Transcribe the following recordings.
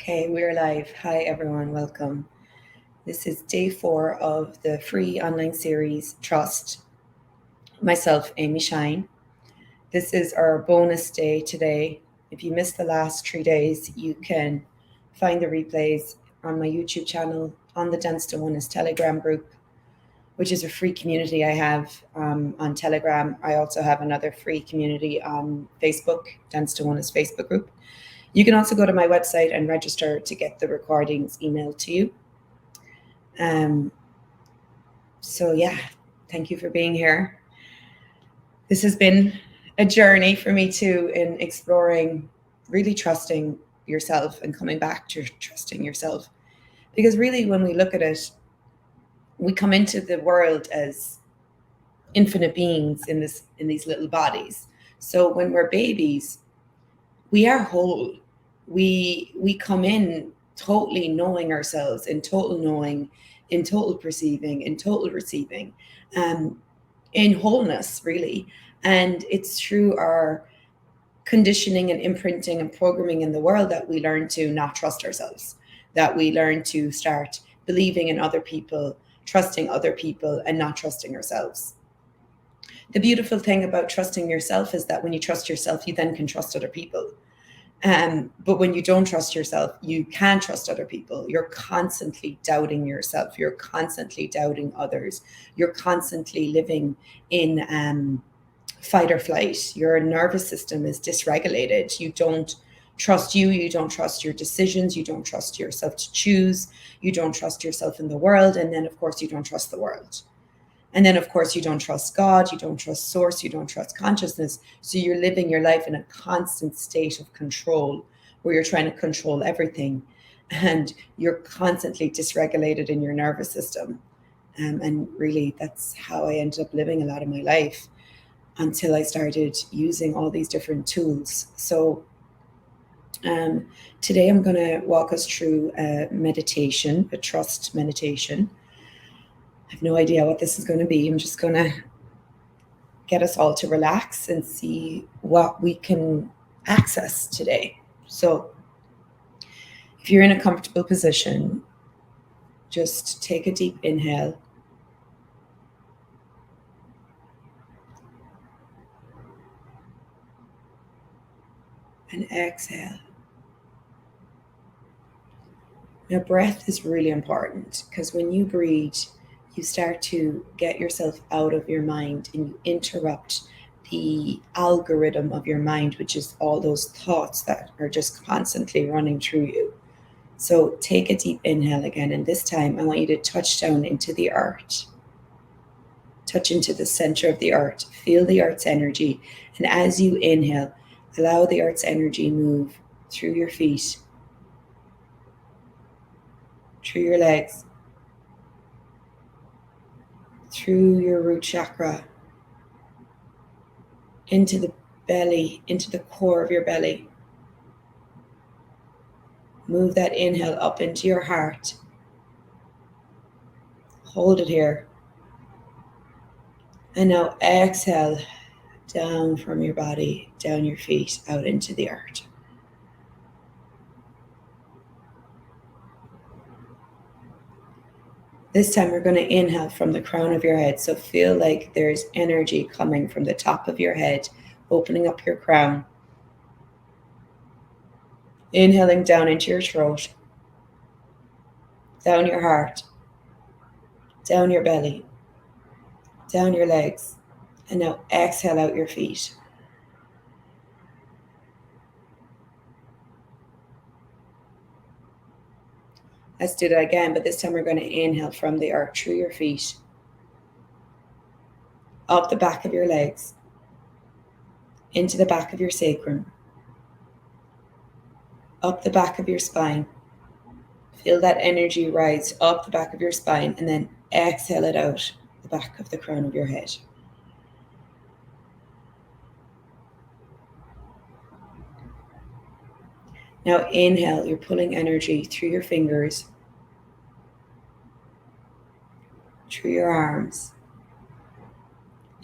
Okay, we're live. Hi, everyone. Welcome. This is day 4 of the free online series, Trust. Myself, Amy Shine. This is our bonus day today. If you missed the last 3 days, you can find the replays on my YouTube channel, on the Dance to Oneness Telegram group, which is a free community I have on Telegram. I also have another free community on Facebook, Dance to Oneness Facebook group. You can also go to my website and register to get the recordings emailed to you. So yeah, thank you for being here. This has been a journey for me too in exploring, really trusting yourself and coming back to trusting yourself. Because really, when we look at it, we come into the world as infinite beings in these little bodies. So when we're babies, we are whole. We come in totally knowing ourselves, in total knowing, in total perceiving, in total receiving, in wholeness, really. And it's through our conditioning and imprinting and programming in the world that we learn to not trust ourselves, that we learn to start believing in other people, trusting other people, and not trusting ourselves. The beautiful thing about trusting yourself is that when you trust yourself, you then can trust other people. But when you don't trust yourself, you can't trust other people. You're constantly doubting yourself. You're constantly doubting others. You're constantly living in fight or flight. Your nervous system is dysregulated. You don't trust you. You don't trust your decisions. You don't trust yourself to choose. You don't trust yourself in the world. And then, of course, you don't trust the world. And then, of course, you don't trust God, you don't trust source, you don't trust consciousness. So you're living your life in a constant state of control where you're trying to control everything. And you're constantly dysregulated in your nervous system. And really, that's how I ended up living a lot of my life until I started using all these different tools. So today I'm going to walk us through a meditation, a trust meditation. I have no idea what this is going to be. I'm just going to get us all to relax and see what we can access today. So if you're in a comfortable position, just take a deep inhale. And exhale. Now, breath is really important because when you breathe, you start to get yourself out of your mind and you interrupt the algorithm of your mind, which is all those thoughts that are just constantly running through you. So take a deep inhale again, and this time I want you to touch down into the earth. Touch into the center of the earth. Feel the earth's energy. And as you inhale, allow the earth's energy move through your feet, through your legs, through your root chakra, into the belly, into the core of your belly. Move that inhale up into your heart. Hold it here. And now exhale down from your body, down your feet, out into the earth. This time we're going to inhale from the crown of your head. So feel like there's energy coming from the top of your head, opening up your crown. Inhaling down into your throat, down your heart, down your belly, down your legs. And now exhale out your feet. Let's do that again, but this time we're going to inhale from the earth through your feet, up the back of your legs, into the back of your sacrum, up the back of your spine. Feel that energy rise up the back of your spine and then exhale it out the back of the crown of your head. Now inhale, you're pulling energy through your fingers, through your arms,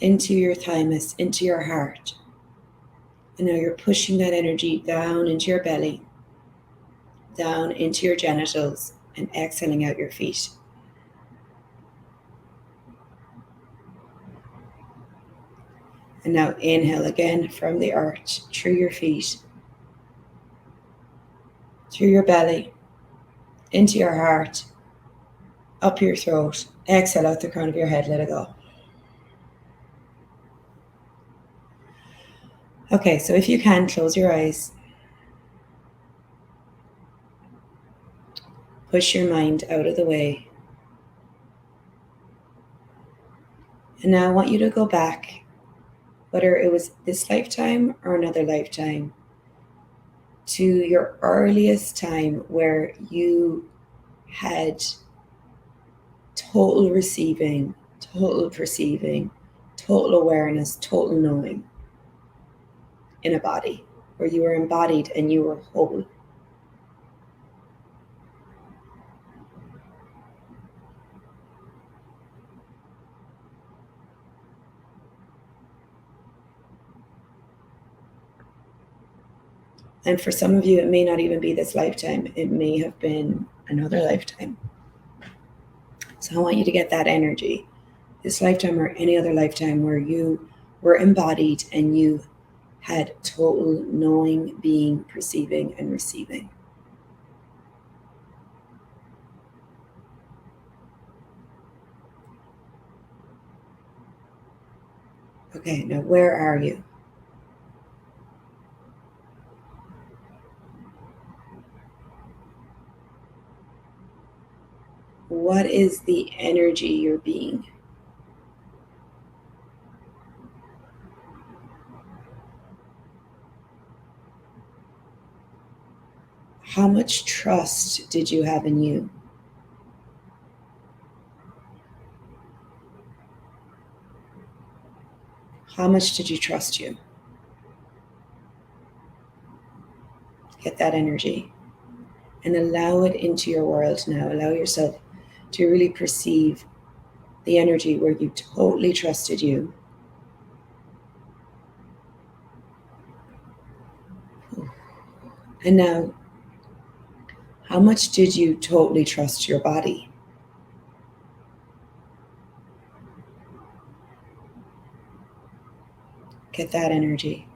into your thymus, into your heart. And now you're pushing that energy down into your belly, down into your genitals and exhaling out your feet. And now inhale again from the arch, through your feet, through your belly, into your heart, up your throat. Exhale out the crown of your head, let it go. Okay, so if you can, close your eyes. Push your mind out of the way. And now I want you to go back, whether it was this lifetime or another lifetime, to your earliest time where you had total receiving, total perceiving, total awareness, total knowing in a body, where you were embodied and you were whole. And for some of you, it may not even be this lifetime. It may have been another lifetime. So I want you to get that energy, this lifetime or any other lifetime where you were embodied and you had total knowing, being, perceiving, and receiving. Okay, now where are you? What is the energy you're being? How much trust did you have in you? How much did you trust you? Get that energy and allow it into your world now. Allow yourself to really perceive the energy where you totally trusted you. And now, how much did you totally trust your body? Get that energy.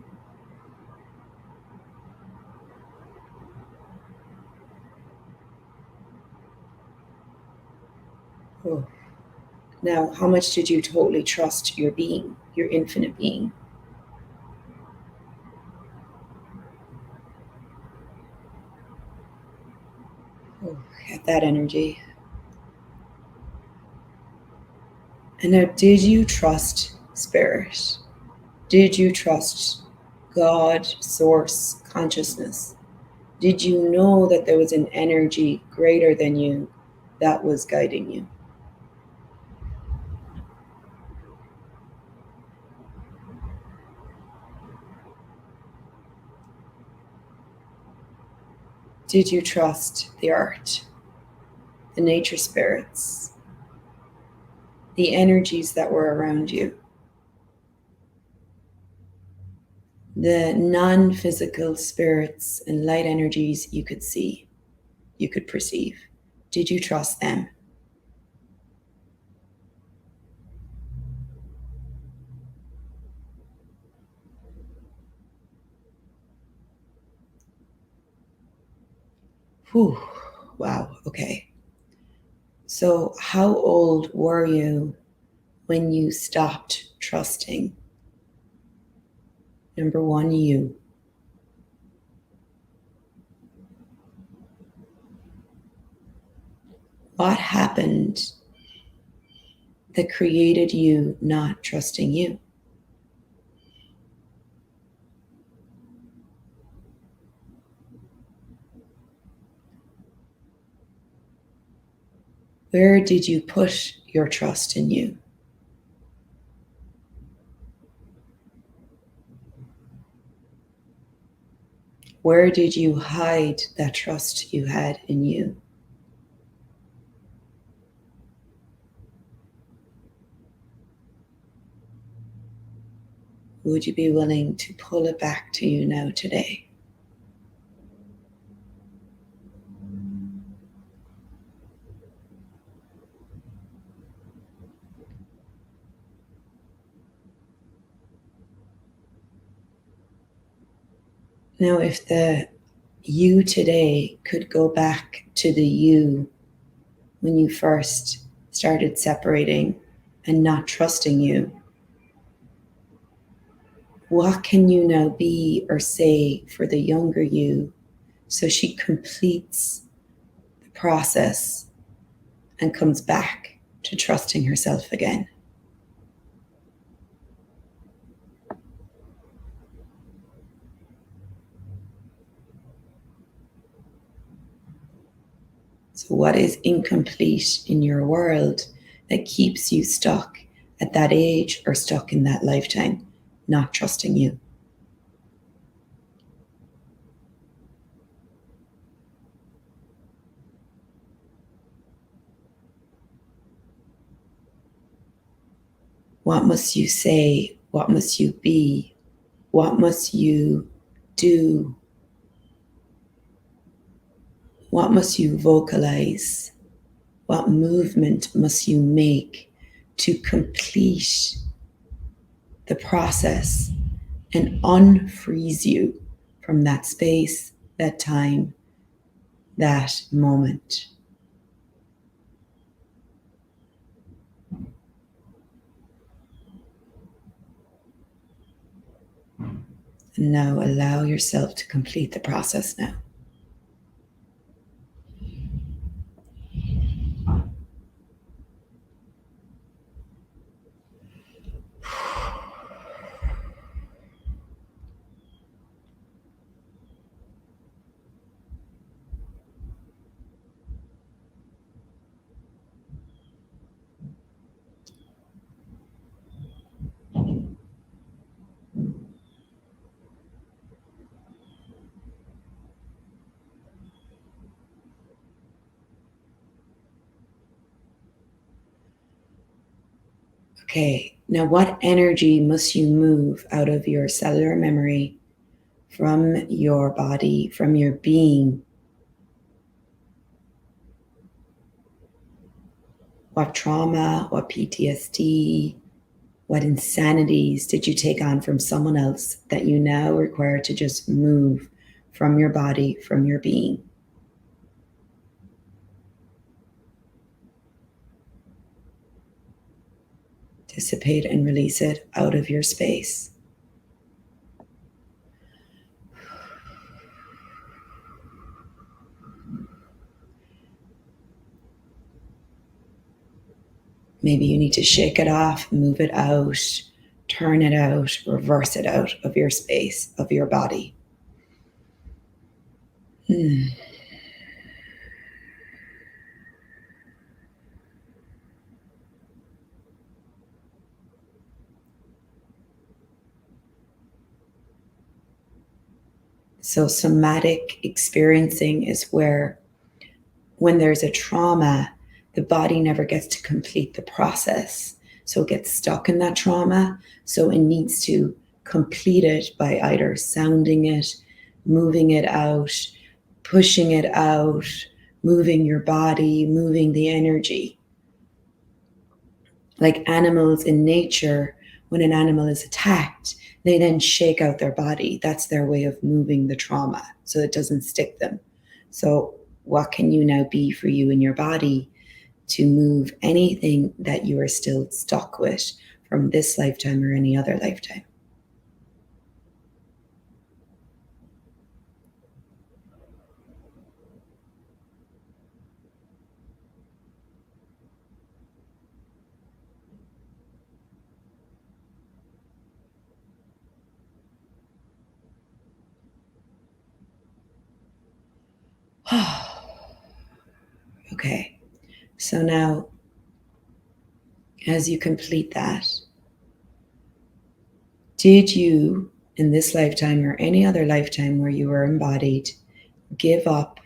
Oh. Now, how much did you totally trust your being, your infinite being? Oh, get that energy. And now, did you trust spirit? Did you trust God, source, consciousness? Did you know that there was an energy greater than you that was guiding you? Did you trust the art, the nature spirits, the energies that were around you, the non-physical spirits and light energies you could see, you could perceive? Did you trust them? Whew. Wow. Okay. So how old were you when you stopped trusting? Number one, you. What happened that created you not trusting you? Where did you put your trust in you? Where did you hide that trust you had in you? Would you be willing to pull it back to you now today? Now, if the you today could go back to the you when you first started separating and not trusting you, what can you now be or say for the younger you so she completes the process and comes back to trusting herself again? So what is incomplete in your world that keeps you stuck at that age or stuck in that lifetime, not trusting you? What must you say? What must you be? What must you do? What must you vocalize? What movement must you make to complete the process and unfreeze you from that space, that time, that moment? And now allow yourself to complete the process now. Okay, now what energy must you move out of your cellular memory, from your body, from your being? What trauma, what PTSD, what insanities did you take on from someone else that you now require to just move from your body, from your being? Dissipate and release it out of your space. Maybe you need to shake it off, move it out, turn it out, reverse it out of your space, of your body. So somatic experiencing is where, when there's a trauma, the body never gets to complete the process. So it gets stuck in that trauma. So it needs to complete it by either sounding it, moving it out, pushing it out, moving your body, moving the energy. Like animals in nature, when an animal is attacked, they then shake out their body. That's their way of moving the trauma so it doesn't stick them. So what can you now be for you in your body to move anything that you are still stuck with from this lifetime or any other lifetime? Okay, so now as you complete that, did you, in this lifetime or any other lifetime where you were embodied, give up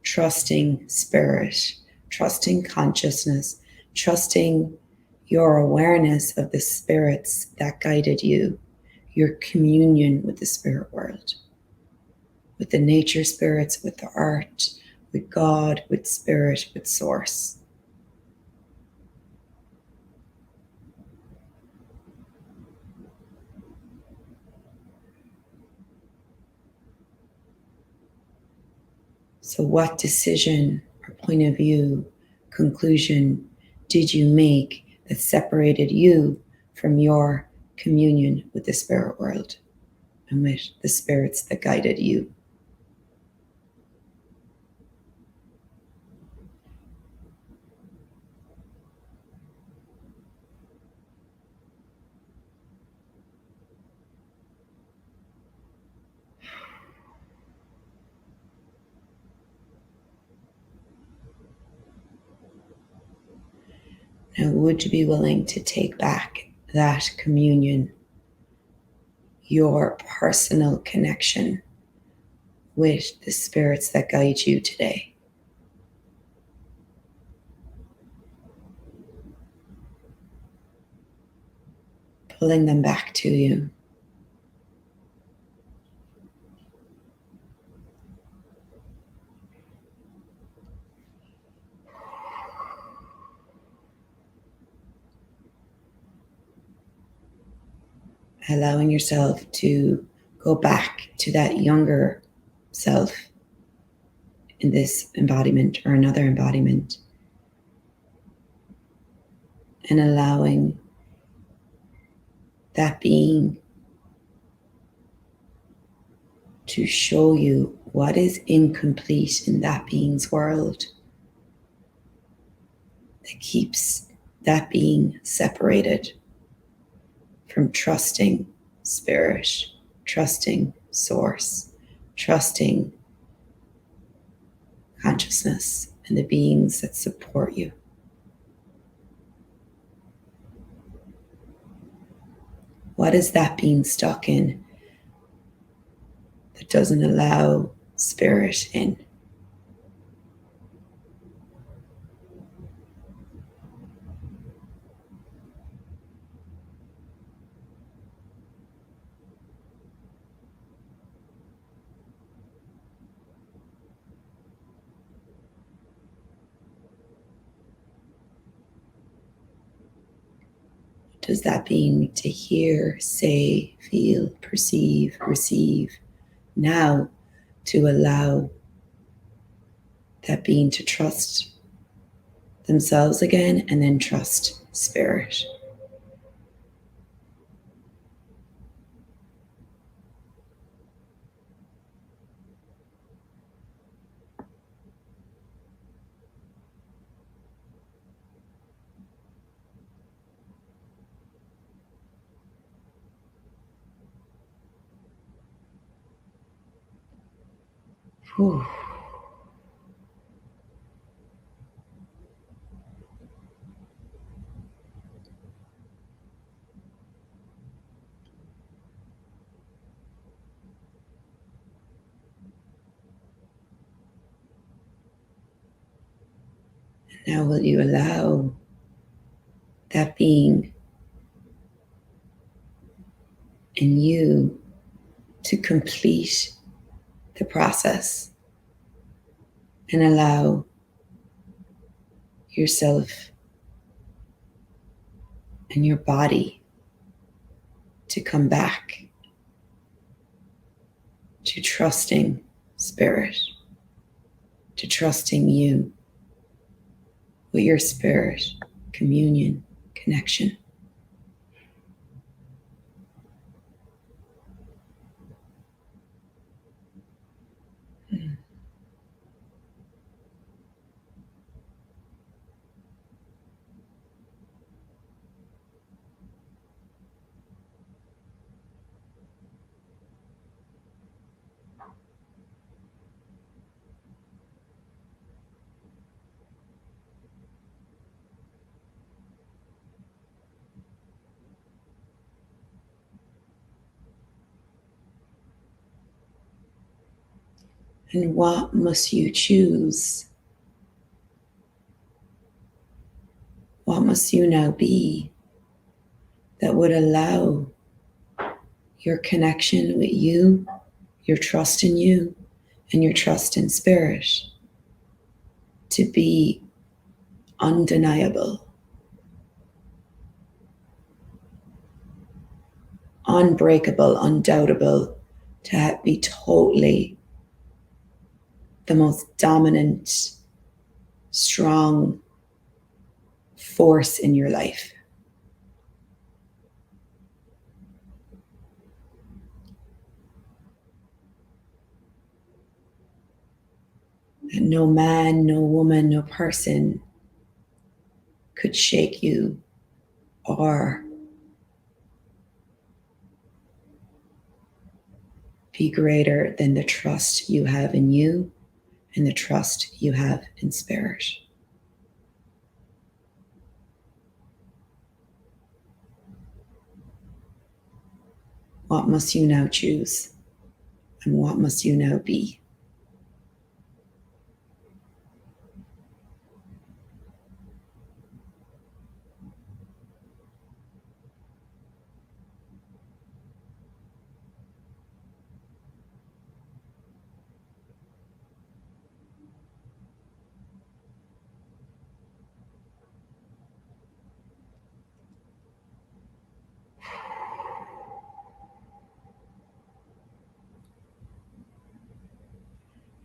trusting spirit, trusting consciousness, trusting your awareness of the spirits that guided you, your communion with the spirit world, with the nature spirits, with the art, with God, with spirit, with source? So what decision or point of view, conclusion did you make that separated you from your communion with the spirit world and with the spirits that guided you? Now, would you be willing to take back that communion, your personal connection with the spirits that guide you today? Pulling them back to you. Allowing yourself to go back to that younger self in this embodiment or another embodiment, and allowing that being to show you what is incomplete in that being's world that keeps that being separated from trusting spirit, trusting source, trusting consciousness and the beings that support you. What is that being stuck in that doesn't allow spirit in? Does that being need to hear, say, feel, perceive, receive now to allow that being to trust themselves again and then trust spirit? Whew. Now will you allow that being in you to complete the process and allow yourself and your body to come back to trusting spirit, to trusting you with your spirit, communion, connection. And what must you choose? What must you now be that would allow your connection with you, your trust in you, and your trust in spirit to be undeniable, unbreakable, undoubtable, to be totally the most dominant, strong force in your life. And no man, no woman, no person could shake you or be greater than the trust you have in you and the trust you have in spirit. What must you now choose? And what must you now be?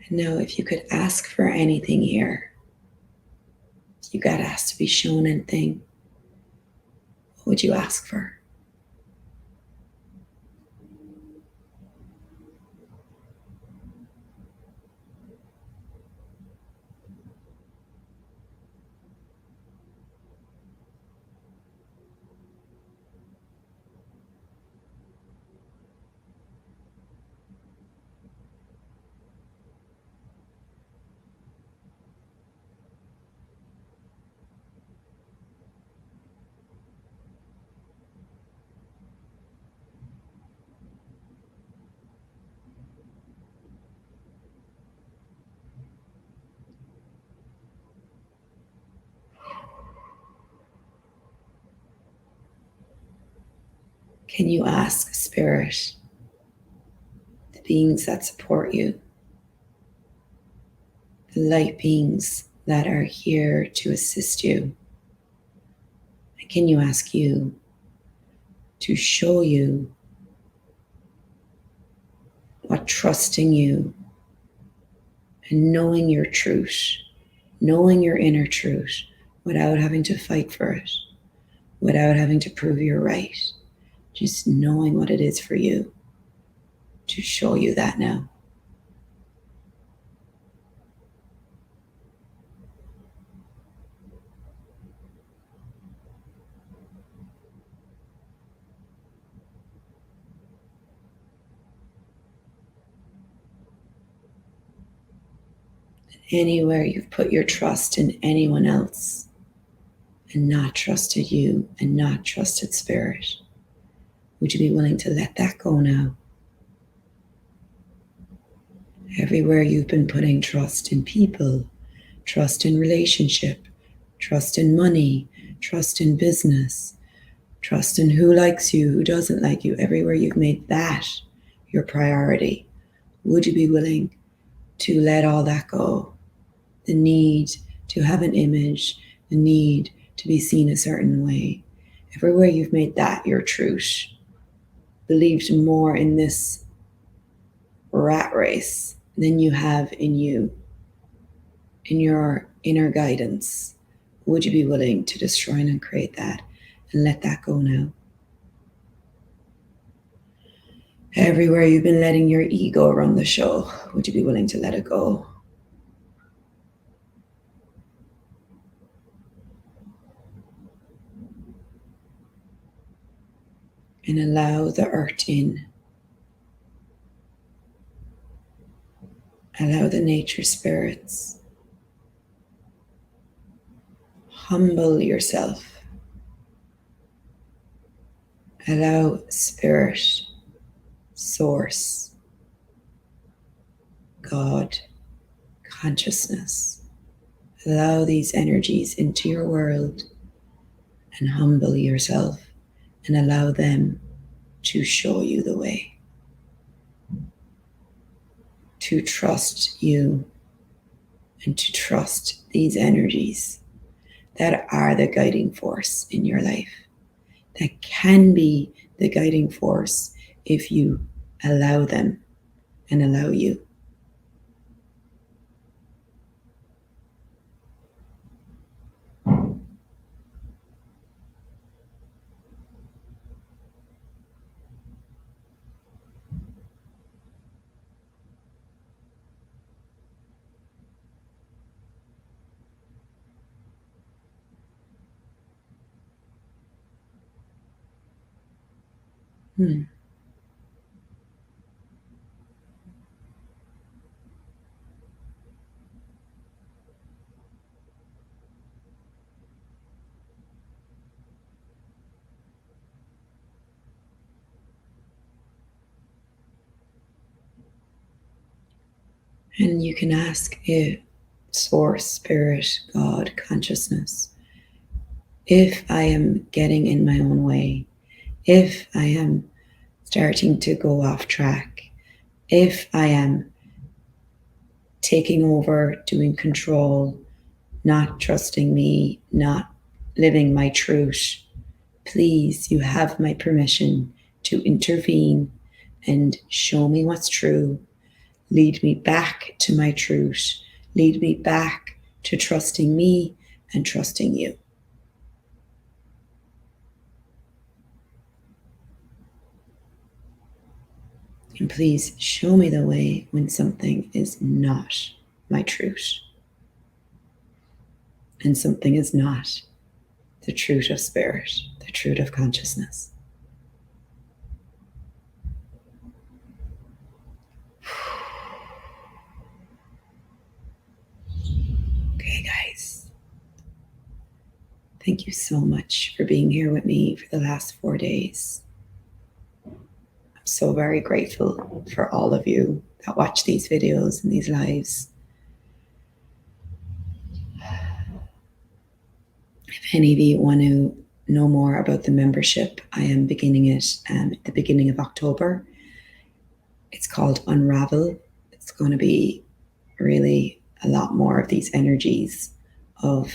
And now, if you could ask for anything here, if you got asked to be shown anything, what would you ask for? Can you ask Spirit, the beings that support you, the light beings that are here to assist you, and can you ask you to show you what trusting you and knowing your truth, knowing your inner truth without having to fight for it, without having to prove you're right, just knowing what it is for you, to show you that now. Anywhere you've put your trust in anyone else and not trusted you and not trusted Spirit, would you be willing to let that go now? Everywhere you've been putting trust in people, trust in relationship, trust in money, trust in business, trust in who likes you, who doesn't like you, everywhere you've made that your priority, would you be willing to let all that go? The need to have an image, the need to be seen a certain way. Everywhere you've made that your truth, believed more in this rat race than you have in you, in your inner guidance, would you be willing to destroy and uncreate that and let that go now? Everywhere you've been letting your ego run the show, would you be willing to let it go? And allow the earth in. Allow the nature spirits. Humble yourself. Allow Spirit, Source, God, consciousness. Allow these energies into your world and humble yourself and allow them to show you the way. To trust you and to trust these energies that are the guiding force in your life, that can be the guiding force if you allow them and allow you. Hmm. And you can ask if Source, Spirit, God, Consciousness, if I am getting in my own way, if I am starting to go off track, if I am taking over, doing control, not trusting me, not living my truth, please, you have my permission to intervene and show me what's true. Lead me back to my truth. Lead me back to trusting me and trusting you. And please show me the way when something is not my truth. And something is not the truth of spirit, the truth of consciousness. Okay, guys. Thank you so much for being here with me for the last 4 days. I'm so very grateful for all of you that watch these videos and these lives. If any of you want to know more about the membership, I am beginning it at the beginning of October. It's called Unravel. It's going to be really a lot more of these energies of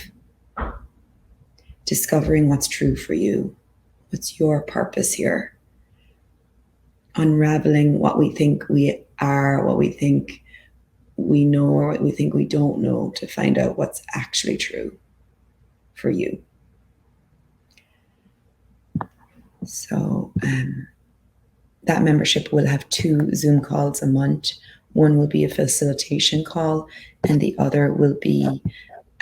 discovering what's true for you. What's your purpose here? Unraveling what we think we are, what we think we know, or what we think we don't know, to find out what's actually true for you. So that membership will have 2 Zoom calls a month. One will be a facilitation call, and the other will be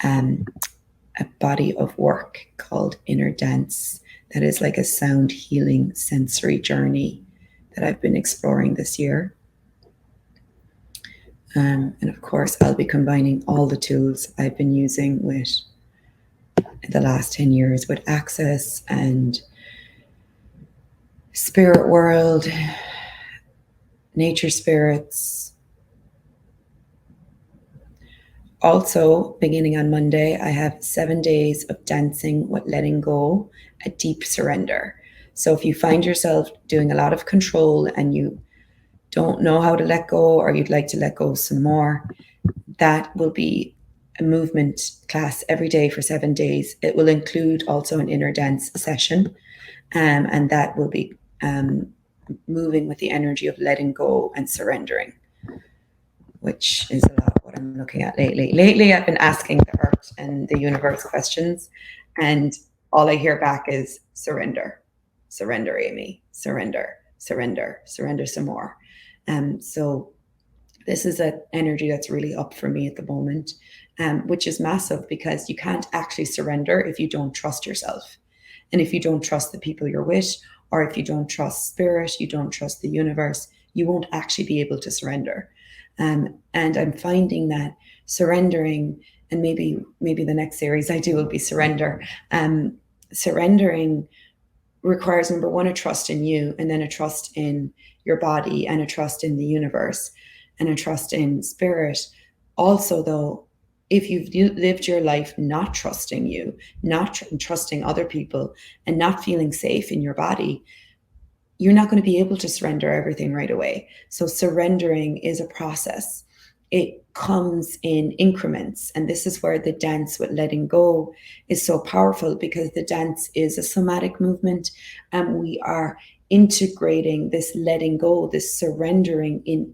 a body of work called Inner Dance. That is like a sound healing sensory journey that I've been exploring this year. And of course, I'll be combining all the tools I've been using with the last 10 years with Access and Spirit World, Nature Spirits. Also, beginning on Monday, I have 7 days of dancing with letting go, a deep surrender. So if you find yourself doing a lot of control and you don't know how to let go, or you'd like to let go some more, that will be a movement class every day for 7 days. It will include also an inner dance session, and that will be moving with the energy of letting go and surrendering, which is a lot of what I'm looking at lately. Lately, I've been asking the earth and the universe questions, and all I hear back is surrender, surrender, Amy, surrender, surrender, surrender some more. So this is an energy that's really up for me at the moment, which is massive, because you can't actually surrender if you don't trust yourself. And if you don't trust the people you're with, or if you don't trust spirit, you don't trust the universe, you won't actually be able to surrender. And I'm finding that surrendering, and maybe the next series I do will be surrender. Surrendering requires, number one, a trust in you, and then a trust in your body, and a trust in the universe, and a trust in spirit. Also, though, if you've lived your life not trusting you, not trusting other people, and not feeling safe in your body, you're not going to be able to surrender everything right away. So surrendering is a process. It comes in increments. And this is where the dance with letting go is so powerful, because the dance is a somatic movement, and we are integrating this letting go, this surrendering in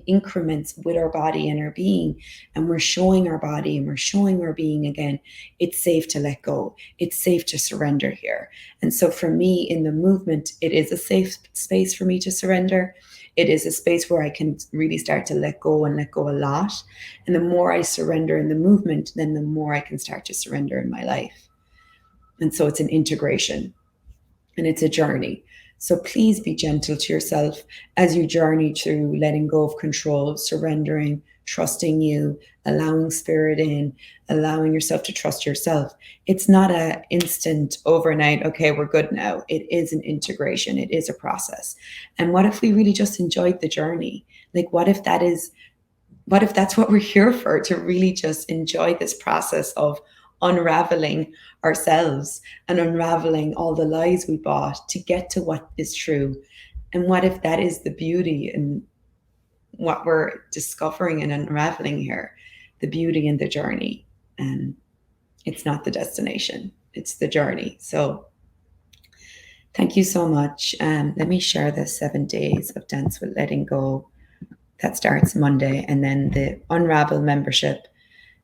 increments with our body and our being. And we're showing our body and we're showing our being again, it's safe to let go. It's safe to surrender here. And so for me in the movement, it is a safe space for me to surrender. It is a space where I can really start to let go, and let go a lot. And the more I surrender in the movement, then the more I can start to surrender in my life. And so it's an integration, and it's a journey. So please be gentle to yourself as you journey through letting go of control, surrendering, trusting you, allowing spirit in, allowing yourself to trust yourself. It's not an instant overnight, okay, we're good now. It is an integration. It is a process. And what if we really just enjoyed the journey? Like, what if that's what we're here for, to really just enjoy this process of unraveling ourselves and unraveling all the lies we bought to get to what is true? And what if that is the beauty and what we're discovering and unraveling here, the beauty in the journey? And it's not the destination, it's the journey. So thank you so much. Let me share the 7 days of Dance with Letting Go. That starts Monday, and then the Unravel membership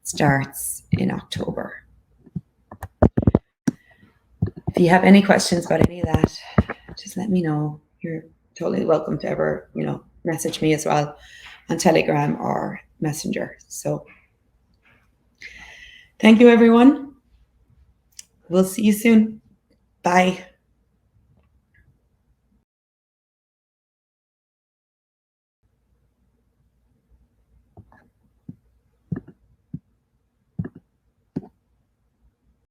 starts in October. If you have any questions about any of that, just let me know. You're totally welcome to ever, message me as well on Telegram or Messenger. So thank you, everyone. We'll see you soon. Bye.